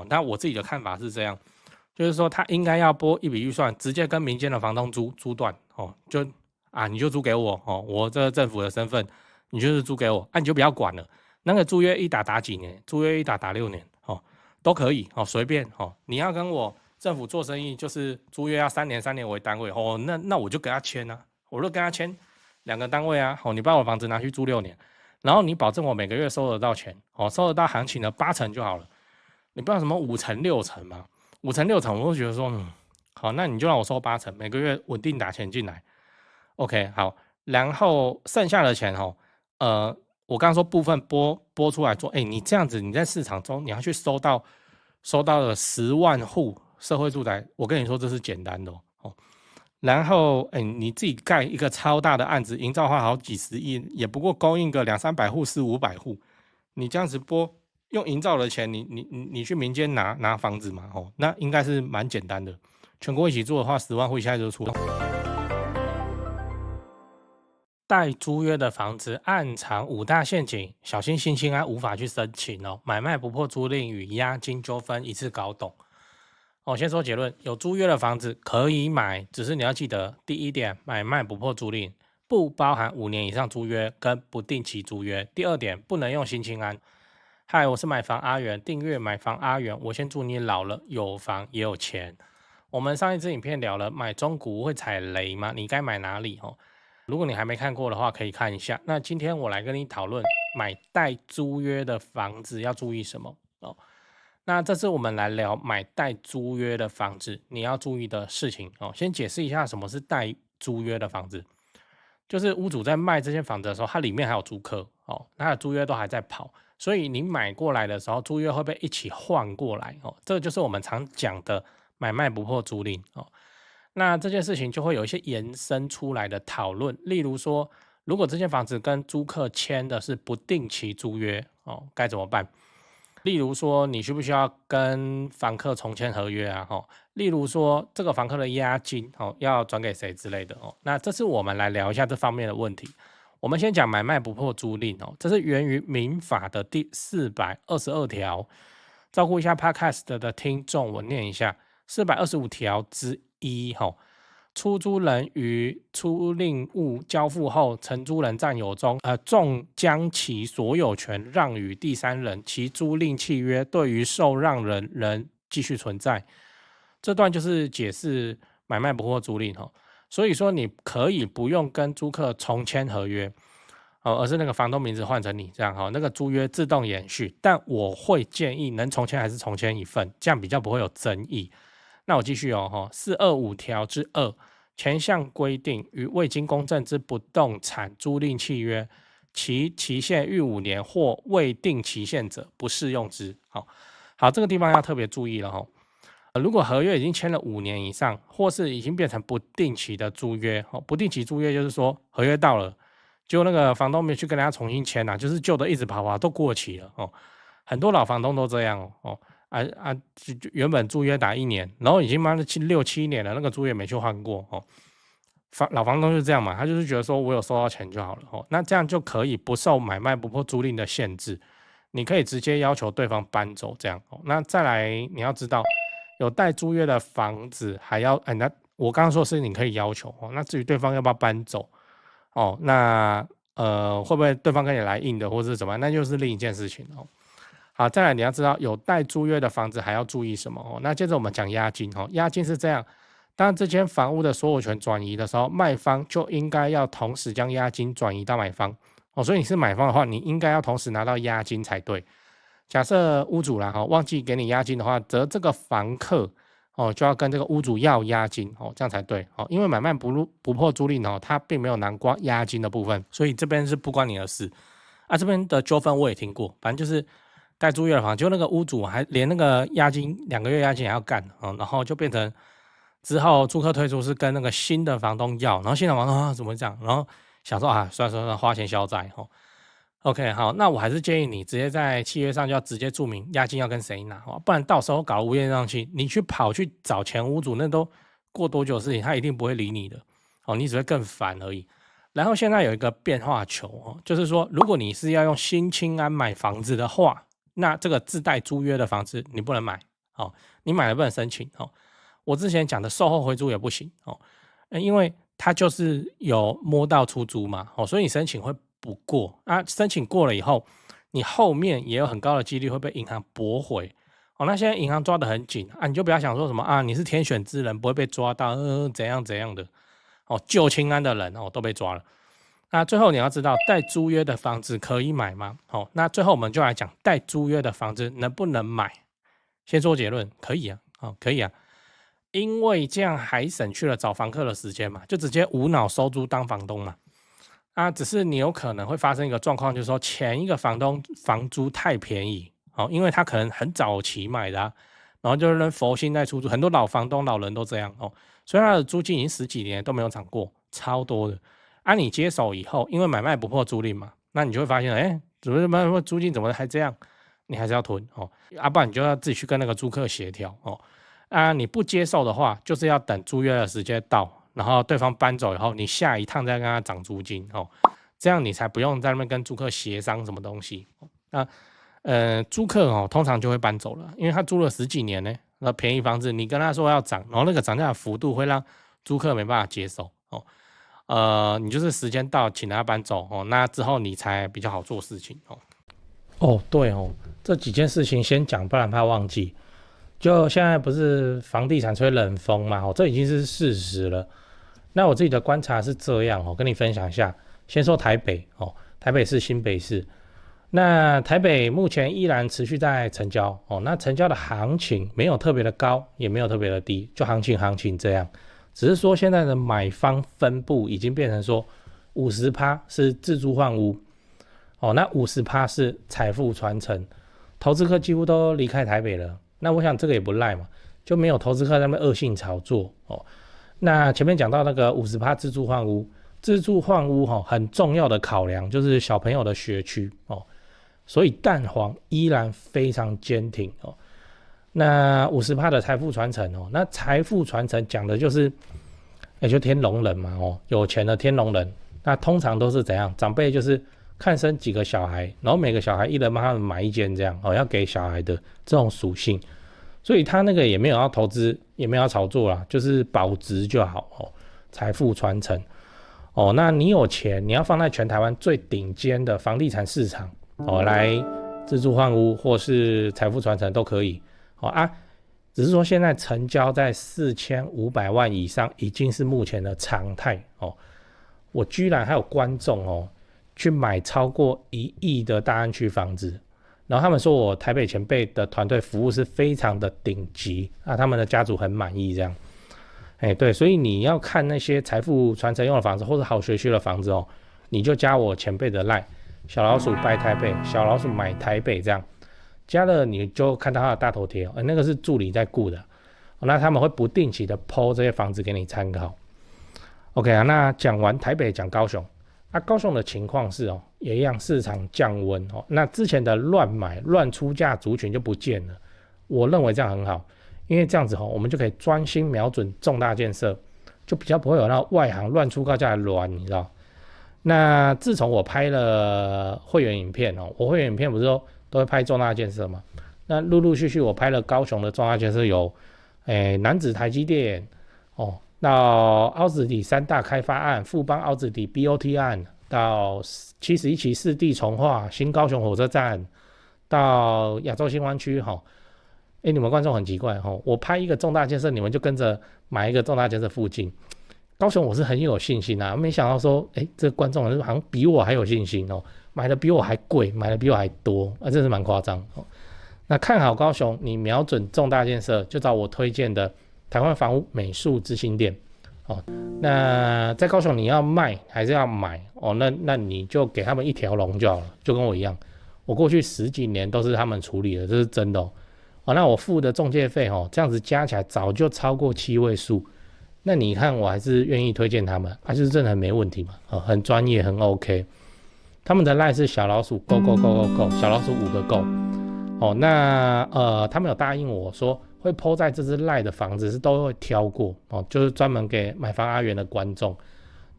那我自己的看法是这样，就是说他应该要拨一笔预算，直接跟民间的房东租断你就租给我我这政府的身份，你就是租给我你就不要管了。那个租约一打几年，租约一打6年都可以随便你要跟我政府做生意，就是租约要3年为单位那我就跟他签啊，我就跟他签2个单位啊你把我房子拿去租6年，然后你保证我每个月收得到钱收得到行情的8成就好了，你不要什么5成6成嘛，5成6成我都觉得说好，那你就让我收8成，每个月稳定打钱进来。OK 好，然后剩下的钱我刚刚说部分拨出来做，你这样子你在市场中你要去收到了10万户社会住宅，我跟你说这是简单的然后你自己盖一个超大的案子，营造花好几十亿，也不过供应个200-300户400-500户，你这样子用营造的钱，你去民间拿房子嘛那应该是蛮简单的。全国一起做的话，10万户一下就出。带租约的房子暗藏5大陷阱，小心新青安无法去申请买卖不破租赁与押金纠纷一次搞懂。先说结论，有租约的房子可以买，只是你要记得第一点，买卖不破租赁，不包含5年以上租约跟不定期租约。第二点，不能用新青安。嗨，我是买房阿元，订阅买房阿元，我先祝你老了有房也有钱。我们上一支影片聊了买中古会踩雷吗？你该买哪里如果你还没看过的话，可以看一下。那今天我来跟你讨论买带租约的房子要注意什么那这次我们来聊买带租约的房子你要注意的事情先解释一下什么是带租约的房子，就是屋主在卖这间房子的时候，它里面还有租客他的租约都还在跑，所以你买过来的时候，租约会被一起换过来这个就是我们常讲的买卖不破租赁那这件事情就会有一些延伸出来的讨论，例如说，如果这间房子跟租客签的是不定期租约该怎么办？例如说，你需不需要跟房客重签合约啊？例如说，这个房客的押金要转给谁之类的那这次我们来聊一下这方面的问题。我们先讲买卖不破租赁这是源于民法的第422条。照顾一下 Podcast 的听众，我念一下425条之一出租人于租赁物交付后，承租人占有中，纵将其所有权让与第三人，其租赁契约对于受让人仍继续存在。这段就是解释买卖不破租赁所以说你可以不用跟租客重签合约而是那个房东名字换成你这样那个租约自动延续。但我会建议能重签还是重签一份，这样比较不会有争议。那我继续425条之2，前项规定于未经公证之不动产租赁契约，其期限逾5年或未定期限者，不适用之。好，这个地方要特别注意了如果合约已经签了5年以上，或是已经变成不定期的租约不定期租约就是说合约到了，就那个房东没有去跟人家重新签就是旧的一直跑都过期了很多老房东都这样原本租约打1年，然后已经6-7年了，那个租约没去换过老房东就是这样嘛，他就是觉得说我有收到钱就好了那这样就可以不受买卖不破租赁的限制，你可以直接要求对方搬走这样那再来你要知道，有带租约的房子还要那我刚刚说的是你可以要求那至于对方要不要搬走那会不会对方跟你来硬的或者是怎么样，那就是另一件事情好，再来你要知道有带租约的房子还要注意什么那接着我们讲押金押金是这样，当这间房屋的所有权转移的时候，卖方就应该要同时将押金转移到买方所以你是买方的话，你应该要同时拿到押金才对。假设屋主啦忘记给你押金的话，则这个房客就要跟这个屋主要押金这样才对因为买卖不破租赁它并没有囊括押金的部分，所以这边是不关你的事这边的纠纷我也听过，反正就是带租约的房，就那个屋主还连那个押金2个月押金也要干然后就变成之后租客退出是跟那个新的房东要，然后新的房东怎么讲，然后想说算了花钱消灾OK 好，那我还是建议你直接在契约上就要直接注明押金要跟谁拿不然到时候搞得乌烟瘴气，你去找前屋主，那都过多久的事情，他一定不会理你的你只会更烦而已。然后现在有一个变化球就是说，如果你是要用新青安买房子的话，那这个自带租约的房子你不能买哦，你买了不能申请哦。我之前讲的售后回租也不行哦，因为它就是有摸到出租嘛哦，所以你申请会不过啊，申请过了以后，你后面也有很高的几率会被银行驳回哦。那现在银行抓得很紧啊，你就不要想说什么啊，你是天选之人不会被抓到，怎样怎样的哦，旧青安的人哦都被抓了。那最后你要知道，带租约的房子可以买吗？哦，那最后我们就来讲带租约的房子能不能买。先说结论，可以啊，哦，可以啊，因为这样还省去了找房客的时间嘛，就直接无脑收租当房东嘛。啊，只是你有可能会发生一个状况，就是说前一个房东房租太便宜，哦，因为他可能很早期买的啊，然后就是佛心在出租，很多老房东老人都这样哦，所以他的租金已经10几年都没有涨过，超多的。啊，你接手以后，因为买卖不破租赁嘛，那你就会发现，哎，怎么租金怎么还这样？你还是要囤哦，啊，不然你就要自己去跟那个租客协调哦。啊，你不接受的话，就是要等租约的时间到，然后对方搬走以后，你下一趟再跟他涨租金哦，这样你才不用在那边跟租客协商什么东西。那租客哦，通常就会搬走了，因为他租了10几年呢，那便宜房子，你跟他说要涨，然后那个涨价的幅度会让租客没办法接受哦。你就是时间到，请他搬走哦，那之后你才比较好做事情哦。哦，对哦，这几件事情先讲，不然怕忘记。就现在不是房地产吹冷风嘛，哦，这已经是事实了。那我自己的观察是这样哦，跟你分享一下。先说台北哦，台北市、新北市。那台北目前依然持续在成交哦，那成交的行情没有特别的高，也没有特别的低，就行情这样。只是说现在的买方分布已经变成说50%是自住换屋哦，那50%是财富传承，投资客几乎都离开台北了。那我想这个也不赖嘛，就没有投资客在那边恶性炒作哦。那前面讲到那个50%自住换屋，自住换屋很重要的考量就是小朋友的学区哦，所以蛋黄依然非常坚挺哦。那50%的财富传承哦，那财富传承讲的就是就天龙人嘛哦，有钱的天龙人，那通常都是怎样？长辈就是看生几个小孩，然后每个小孩一人帮他们买一间这样哦，要给小孩的这种属性，所以他那个也没有要投资，也没有要炒作啦，就是保值就好哦，财富传承哦。那你有钱，你要放在全台湾最顶尖的房地产市场哦，来自住换屋或是财富传承都可以哦啊。只是说现在成交在4500万以上，已经是目前的常态哦。我居然还有观众哦，去买超过1亿的大安区房子，然后他们说我台北前辈的团队服务是非常的顶级啊，他们的家族很满意这样。对，所以你要看那些财富传承用的房子或者好学区的房子哦，你就加我前辈的 LINE 小老鼠拜台北，小老鼠买台北这样。加了你就看到他的大头贴，那个是助理在顾的，那他们会不定期的 po 这些房子给你参考。OK 啊，那讲完台北讲高雄，高雄的情况是也一样市场降温那之前的乱买乱出价族群就不见了，我认为这样很好，因为这样子我们就可以专心瞄准重大建设，就比较不会有那外行乱出高价的乱，你知道。那自从我拍了会员影片我会员影片不是说都会拍重大建设嘛？那陆陆续续我拍了高雄的重大建设有，楠梓台积电到凹子底3大开发案，富邦凹子底 BOT 案，到71期4地重划，新高雄火车站，到亚洲新湾区你们观众很奇怪我拍一个重大建设，你们就跟着买一个重大建设附近。高雄我是很有信心啊，没想到说这个观众好像比我还有信心买的比我还贵，买的比我还多真是蛮夸张那看好高雄，你瞄准重大建设，就找我推荐的台湾房屋美术之星店那在高雄你要卖还是要买那你就给他们一条龙就好了，就跟我一样，我过去10几年都是他们处理的，这是真的那我付的中介费这样子加起来早就超过7位数，那你看我还是愿意推荐他们就是真的很没问题嘛很专业很 OK。他们的 LINE 是小老鼠 go， 小老鼠5个 go那他们有答应我说会 po 在这支 LINE 的房子是都会挑过就是专门给买房阿元的观众。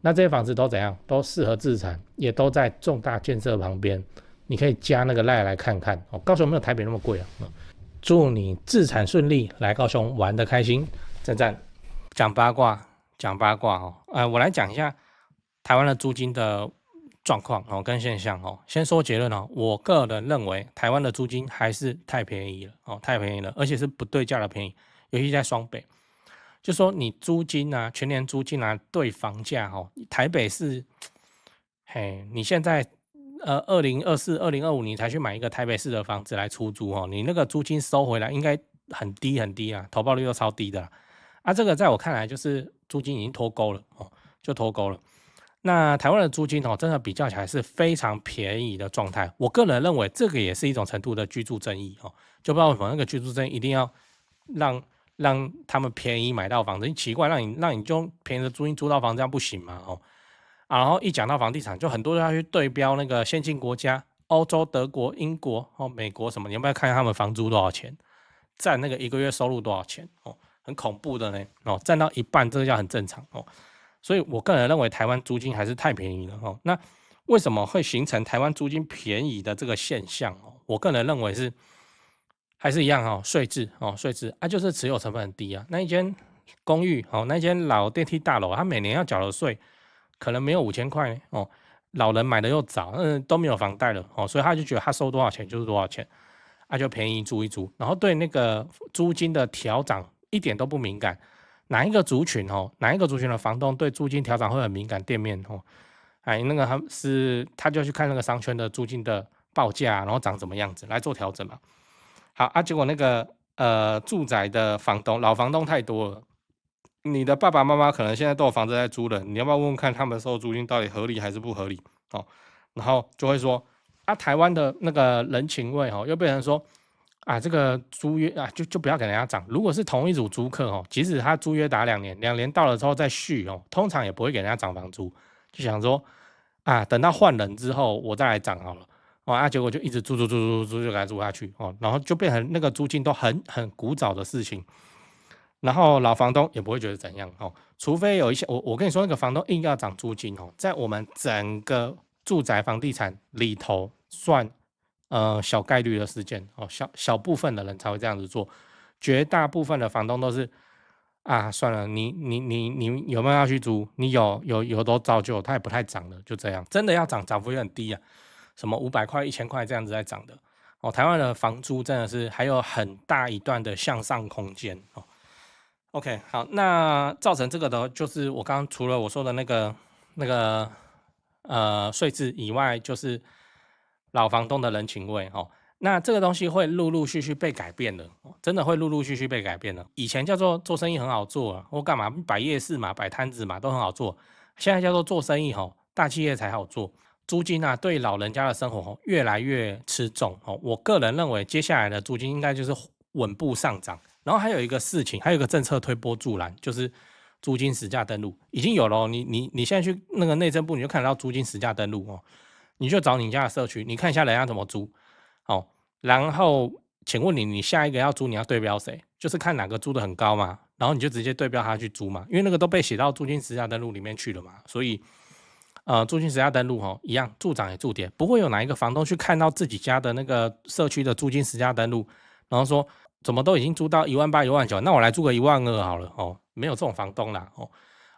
那这些房子都怎样？都适合自产，也都在重大建设旁边，你可以加那个赖来看看哦。高雄没有台北那么贵啊。祝你自产顺利，来高雄玩得开心，赞赞。讲八卦哦，我来讲一下台湾的租金的状况哦跟现象哦。先说结论哦，我个人认为台湾的租金还是太便宜了哦，太便宜了，而且是不对价的便宜，尤其在双北。就说你租金啊，全年租金啊，对房价哦，台北市，嘿，你现在2024、2025你才去买一个台北市的房子来出租哦，你那个租金收回来应该很低很低啊，投报率都超低的啦。啊，这个在我看来就是租金已经脱钩了哦，就脱钩了。那台湾的租金哦，真的比较起来是非常便宜的状态。我个人认为这个也是一种程度的居住正义哦，就不知道为什么那个居住正义一定要让他们便宜买到房子，你奇怪，让你就便宜的租金租到房子，这样不行吗？哦，然后一讲到房地产，就很多人要去对标那个先进国家，欧洲、德国、英国哦、美国什么，你要不要看看他们房租多少钱，占那个一个月收入多少钱哦？很恐怖的呢哦，占到一半，这个叫很正常哦。所以我个人认为台湾租金还是太便宜了哦。那为什么会形成台湾租金便宜的这个现象哦？我个人认为是还是一样哦，税制哦，税制啊，就是持有成本很低啊。那一间公寓哦，那一间老电梯大楼，它每年要缴的税可能没有5000块哦。老人买的又早，都没有房贷了哦，所以他就觉得他收多少钱就是多少钱，就便宜租一租，然后对那个租金的调涨一点都不敏感。哪一个族群的房东对租金调涨会很敏感？店面哦，那个他就去看那个商圈的租金的报价，然后长什么样子来做调整嘛。好啊，结果那个住宅的老房东太多了，你的爸爸妈妈可能现在都有房子在租了，你要不要问问看他们收租金到底合理还是不合理哦？然后就会说台湾的那个人情味哦，又被人说这个租约就不要给人家涨。如果是同一组租客哦，即使他租约打2年，2年到了之后再续哦，通常也不会给人家涨房租，就想说等到换人之后我再来涨好了哦。结果就一直租就给他租下去哦，然后就变成那个租金都很古早的事情，然后老房东也不会觉得怎样哦，除非有一些我跟你说那个房东硬要涨租金哦，在我们整个住宅房地产里头算小概率的事件哦，小部分的人才会这样子做，绝大部分的房东都是算了，你有没有要去租？你有都照旧，它也不太涨了，就这样。真的要涨，涨幅也很低啊，什么500块、1000块这样子在涨的哦。台湾的房租真的是还有很大一段的向上空间哦。OK， 好，那造成这个的就是我刚刚除了我说的那个税制以外，就是老房东的人情味哦。那这个东西会陆陆续续被改变的，真的会陆陆续续被改变的。以前叫做做生意很好做啊，或干嘛摆夜市嘛、摆摊子嘛都很好做，现在叫做做生意大企业才好做。租金对老人家的生活越来越吃重我个人认为接下来的租金应该就是稳步上涨。然后还有一个事情，还有一个政策推波助澜，就是租金实价登录已经有了哦。你现在去那个内政部，你就看得到租金实价登录哦。你就找你家的社区，你看一下人家怎么租哦。然后，请问你下一个要租，你要对标谁？就是看哪个租的很高嘛，然后你就直接对标他去租嘛，因为那个都被写到租金实价登录里面去了嘛。所以，租金实价登录一样，助涨也助跌，不会有哪一个房东去看到自己家的那个社区的租金实价登录，然后说。怎么都已经租到18000、19000，那我来租个12000好了哦，没有这种房东啦哦。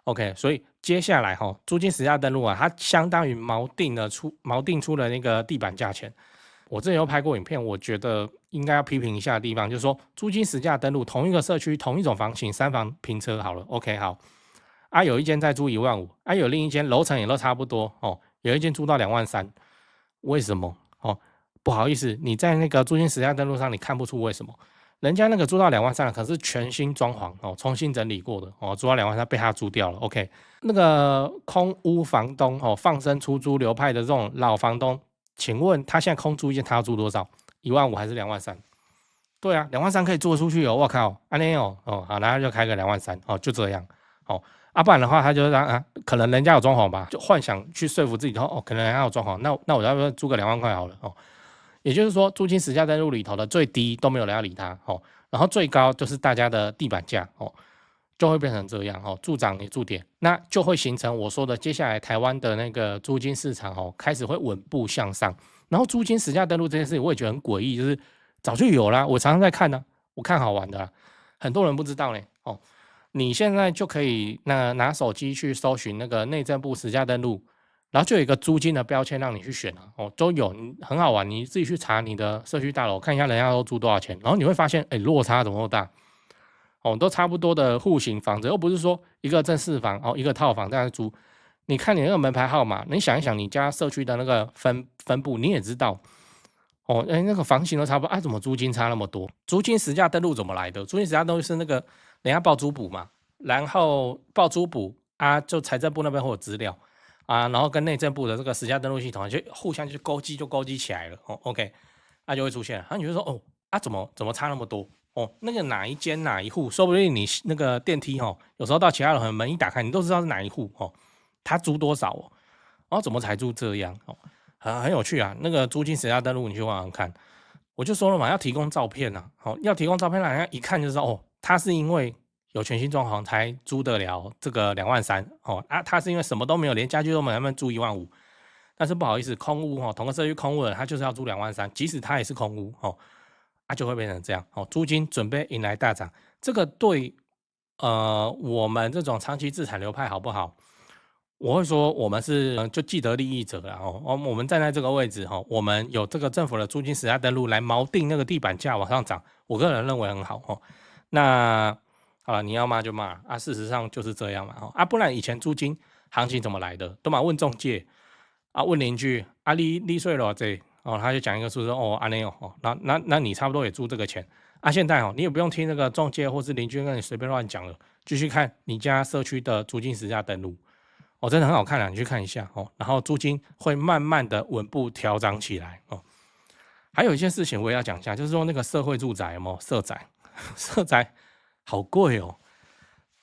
OK， 所以接下来租金实价登录它相当于锚定出了那个地板价钱。我之前有拍过影片，我觉得应该要批评一下的地方，就是说租金实价登录同一个社区同一种房型3房平车好了 ，OK 好。有一间在租15000，有另一间楼层也都差不多哦，有一间租到23000，为什么哦？不好意思，你在那个租金实价登录上你看不出为什么。人家那个租到23000，可是全新装潢哦，重新整理过的哦，租到23000被他租掉了。OK， 那个空屋房东放生出租流派的这种老房东，请问他现在空租一间，他要租多少？15000还是23000？对啊，23000可以租得出去哦。我靠，安内好，然后就开个23000就这样不然的话他就让可能人家有装潢吧，就幻想去说服自己可能人家有装潢，那我要不要租个20000块好了也就是说，租金实价登录里头的最低都没有人要理它然后最高就是大家的地板价就会变成这样助涨也助跌，那就会形成我说的接下来台湾的那个租金市场开始会稳步向上，然后租金实价登录这件事情，我也觉得很诡异，就是早就有啦，我常常在看呢、我看好玩的啦，很多人不知道呢。哦，你现在就可以拿手机去搜寻那个内政部实价登录，然后就有一个租金的标签让你去选啊，哦，都有，很好玩，你自己去查你的社区大楼，看一下人家都租多少钱，然后你会发现，哎，落差怎么那么大？哦，都差不多的户型房子，又不是说一个正四房哦，一个套房这样租。你看你那个门牌号码，你想一想你家社区的那个分布，你也知道哦，哎，那个房型都差不多啊，怎么租金差那么多？租金实价登录怎么来的？租金实价登录是那个人家报租补嘛，然后报租补啊，就财政部那边会有资料啊，然后跟内政部的这个实价登录系统就互相就勾稽起来了哦，OK，那就会出现了，然后你就说哦啊，怎么差那么多？哦，那个哪一间哪一户，说不定你那个电梯哦，有时候到其他楼门一打开，你都知道是哪一户哦，他租多少哦，然后怎么才租这样哦，很有趣啊。那个租金实价登录你去网上看，我就说了嘛，要提供照片呐、啊，哦，要提供照片让人家一看就知道哦，他是因为有全新装潢才租得了这个23000哦啊，他是因为什么都没有，连家具都没有，他们租15000，但是不好意思，空屋哦，同个社区空屋的他就是要租23000，即使他也是空屋哦。啊，就会变成这样哦，租金准备迎来大涨，这个对我们这种长期资产流派好不好？我会说我们是就既得利益者了哦，我们站在这个位置哈，我们有这个政府的租金实价登录来锚定那个地板价往上涨，我个人认为很好哦。那好了，你要骂就骂啊，事实上就是这样嘛哦啊，不然以前租金行情怎么来的？都嘛问中介啊，问邻居啊，利税了这。哦，他就讲一个数字哦，安内哦，那你差不多也租这个钱啊。现在哦，你也不用听那个中介或是邻居跟你随便乱讲了，继续看你家社区的租金实价登录哦，真的很好看啊，你去看一下哦。然后租金会慢慢的稳步调涨起来哦。还有一件事情我也要讲一下，就是说那个社会住宅有没有社宅？社宅好贵哦。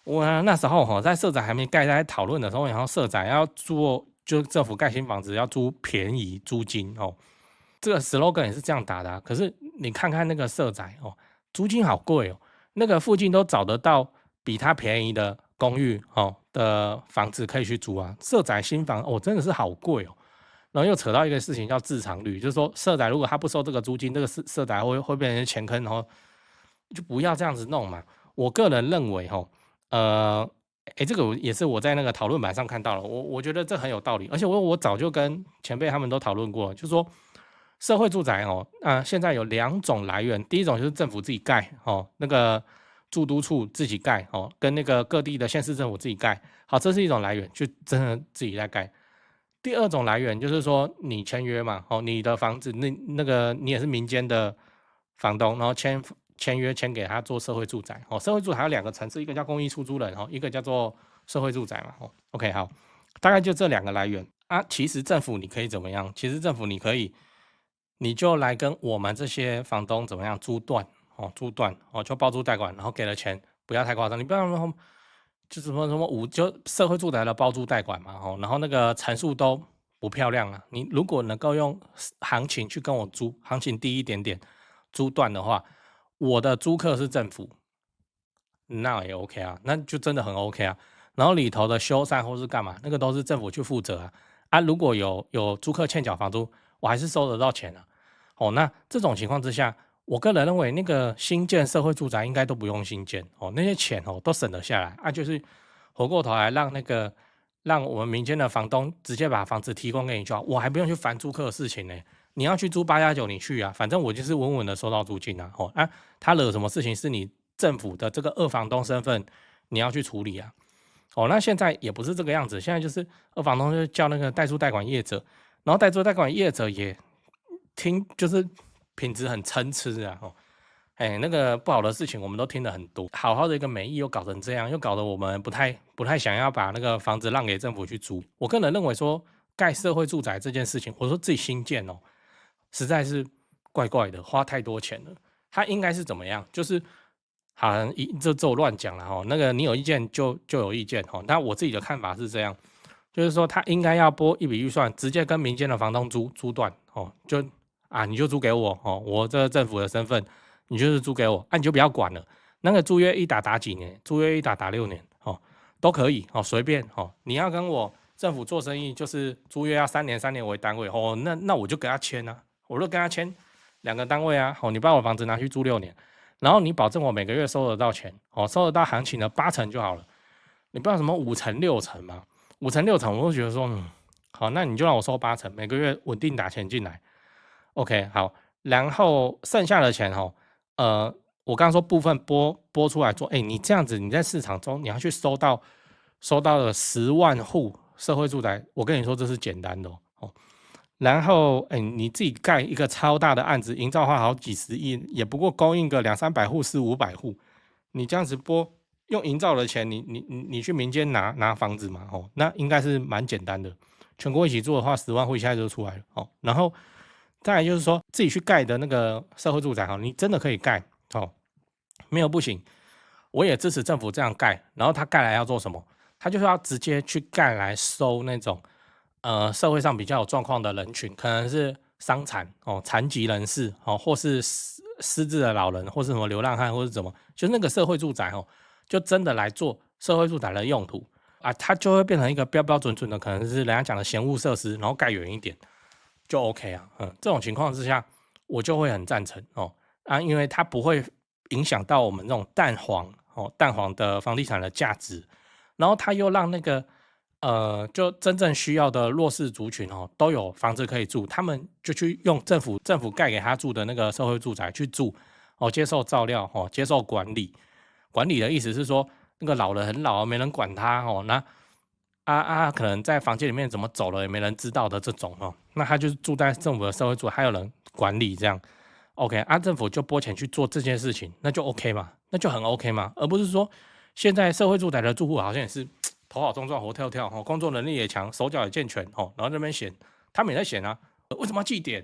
我那时候哈，在社宅还没盖，在讨论的时候，然后社宅要做，就政府盖新房子要租便宜租金哦。这个 slogan 也是这样打的、啊，可是你看看那个社宅哦，租金好贵哦，那个附近都找得到比它便宜的公寓哦的房子可以去租啊。社宅新房哦真的是好贵哦，然后又扯到一个事情叫自偿率，就是说社宅如果他不收这个租金，这个社宅会变成钱坑，然后就不要这样子弄嘛。我个人认为哈，这个也是我在那个讨论板上看到了，我觉得这很有道理，而且我早就跟前辈他们都讨论过，就是说。社会住宅哦，现在有2种来源，第一种就是政府自己盖哦，那个住都处自己盖哦，跟那个各地的县市政府自己盖，好，这是一种来源，就真的自己在盖。第二种来源就是说你签约嘛，哦，你的房子那个你也是民间的房东，然后签约签给他做社会住宅哦，社会住宅还有2个层次，一个叫公益出租人哦，一个叫做社会住宅嘛哦，OK 好，大概就这2个来源啊。其实政府你可以怎么样？其实政府你可以。你就来跟我们这些房东怎么样租断哦，租断哦，就包租代管，然后给了钱，不要太夸张，你不要说就什么就社会住宅的包租代管嘛哦，然后那个陈述都不漂亮啊。你如果能够用行情去跟我租，行情低一点点租断的话，我的租客是政府，那也 OK 啊，那就真的很 OK 啊。然后里头的修缮或是干嘛，那个都是政府去负责啊。啊，如果有租客欠缴房租，我还是收得到钱啊。哦，那这种情况之下，我个人认为那个新建社会住宅应该都不用新建哦，那些钱哦都省得下来啊，就是回过头来让我们民间的房东直接把房子提供给你就好，我还不用去烦租客的事情呢。你要去租8+9，你去啊，反正我就是稳稳的收到租金啊。哦啊，他惹什么事情是你政府的这个2房东身份你要去处理啊。哦，那现在也不是这个样子，现在就是2房东就叫那个代租代管业者，然后代租代管业者也。就是品质很参差啊，哦，那个不好的事情我们都听了很多，好好的一个美意又搞成这样，又搞得我们不太想要把那个房子让给政府去租。我个人认为说盖社会住宅这件事情，我说自己新建哦，实在是怪怪的，花太多钱了。它应该是怎么样？就是好像这我乱讲了哈，那个你有意见就有意见哈。那我自己的看法是这样，就是说他应该要拨一笔预算，直接跟民间的房东租断哦，你就租给我哦，我这政府的身份，你就是租给我，你就不要管了。那个租约一打几年，租约一打6年哦，都可以哦，随便哦。你要跟我政府做生意就是租约要3年为单位哦，那我就跟他签啊，我就跟他签2个单位啊，哦，你把我房子拿去租6年，然后你保证我每个月收得到钱，哦，收得到行情的80%就好了，你不要什么5成6成嘛，5成6成我会觉得说，好，那你就让我收80%，每个月稳定打钱进来 ，OK， 好，然后剩下的钱我刚刚说部分拨出来做，你这样子你在市场中你要去收到了10万户社会住宅，我跟你说这是简单的哦。然后你自己盖一个超大的案子，营造花好几十亿，也不过供应个200-300户、400-500户，你这样子用营造的钱，你去民间拿房子嘛，那应该是蛮简单的。全国一起做的话，10万户一下就出来了哦。然后再来就是说自己去盖的那个社会住宅你真的可以盖没有不行。我也支持政府这样盖，然后他盖来要做什么？他就是要直接去盖来收那种社会上比较有状况的人群，可能是伤残残疾人士或是失智的老人，或是什么流浪汉，或是什么，就那个社会住宅就真的来做社会住宅的用途啊，它就会变成一个标标准准的，可能是人家讲的闲物设施，然后盖远一点就 OK 啊。这种情况之下，我就会很赞成因为它不会影响到我们这种蛋黄的房地产的价值，然后它又让那个就真正需要的弱势族群都有房子可以住，他们就去用政府盖给他住的那个社会住宅去住接受照料接受管理。管理的意思是说，那个老人很老没人管他那可能在房间里面怎么走了也没人知道的这种那他就是住在政府的社会住宅，还有人管理这样。OK， 政府就拨钱去做这件事情，那就 OK 嘛，那就很 OK 嘛，而不是说现在社会住宅的住户好像也是头好壮壮活跳跳工作能力也强，手脚也健全然后这边嫌，他们也在嫌啊，为什么要祭点？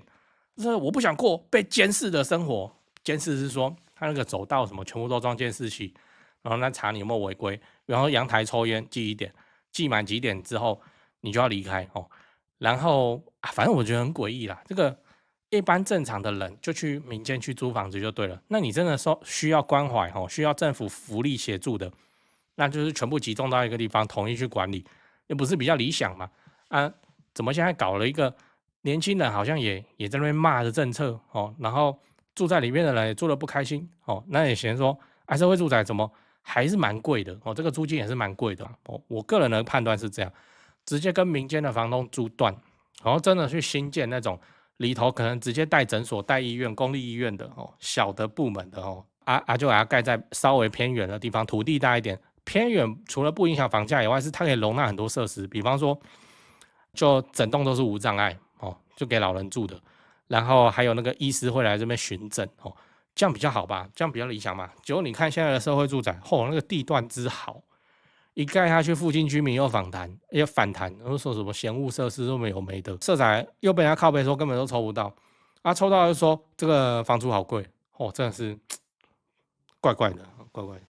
就是我不想过被监视的生活。监视是说他那个走道什么全部都装监视器，然后查你有没有违规，然后阳台抽烟记1点，记满几点之后你就要离开然后反正我觉得很诡异啦，这个一般正常的人就去民间去租房子就对了。那你真的说需要关怀需要政府福利协助的，那就是全部集中到一个地方统一去管理，也不是比较理想嘛？怎么现在搞了一个年轻人好像也在那边骂的政策然后住在里面的人也住得不开心那也嫌说社会住宅怎么还是蛮贵的这个租金也是蛮贵的我个人的判断是这样，直接跟民间的房东租断，然后真的去新建那种里头可能直接带诊所、带医院、公立医院的小的部门的就把它盖在稍微偏远的地方，土地大一点。偏远除了不影响房价以外，是它可以容纳很多设施，比方说就整栋都是无障碍就给老人住的，然后还有那个医师会来这边巡诊这样比较好吧，这样比较理想嘛。结果你看现在的社会住宅那个地段之好，一盖下去，附近居民又反弹，然后说什么嫌恶设施都没有没的，社宅又被人家靠北说根本都抽不到，抽到又说这个房租好贵真的是怪怪的，怪怪的。